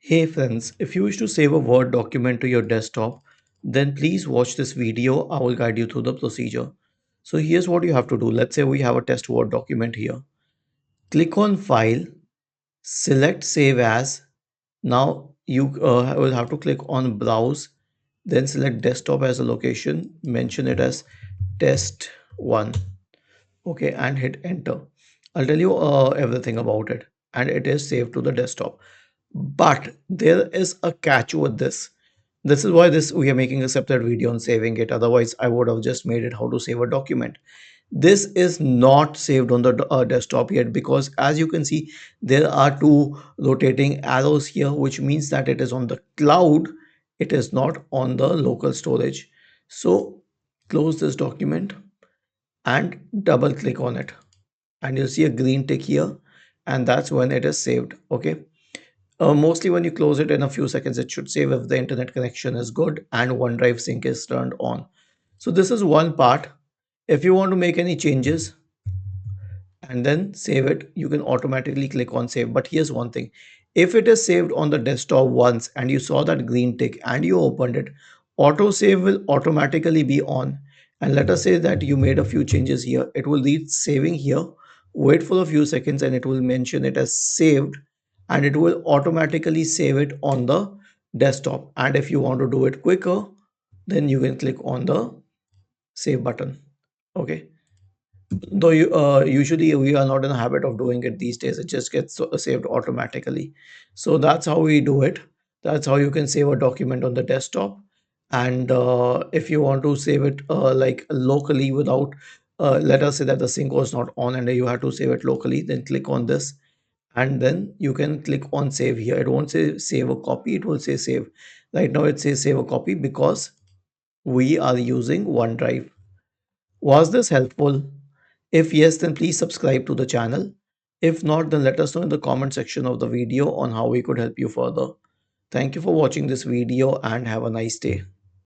Hey friends, if you wish to save a Word document to your desktop, then please watch this video. I will guide you through the procedure. So here's what you have to do. Let's say we have a test Word document here. Click on File, select Save As. Now you will have to click on Browse, then select Desktop as a location, mention it as Test 1. Okay, and hit Enter. I'll tell you everything about it, and it is saved to the desktop. But there is a catch with this. This is why this we are making a separate video on saving it. Otherwise, I would have just made it how to save a document. This is not saved on the desktop yet, because as you can see, there are two rotating arrows here, which means that it is on the cloud. It is not on the local storage. So close this document and double click on it, and you'll see a green tick here, and that's when it is saved. Okay, mostly when you close it in a few seconds, it should save if the internet connection is good and OneDrive sync is turned on. So this is one part. If you want to make any changes and then save it, you can automatically click on save. But here's one thing: if it is saved on the desktop once and you saw that green tick and you opened it, auto save will automatically be on. And let us say that you made a few changes here, it will read saving here, wait for a few seconds, and it will mention it as saved, and it will automatically save it on the desktop. And if you want to do it quicker, then you can click on the save button. Okay, though usually we are not in the habit of doing it these days, it just gets saved automatically. So that's how we do it. That's how you can save a document on the desktop. And if you want to save it like locally without let us say that the sync was not on and you have to save it locally, then click on this, and then you can click on save. Here it won't say save a copy, it will say save. Right now it says save a copy because we are using OneDrive. Was this helpful? If yes, then please subscribe to the channel. If not, then let us know in the comment section of the video on how we could help you further. Thank you for watching this video and have a nice day.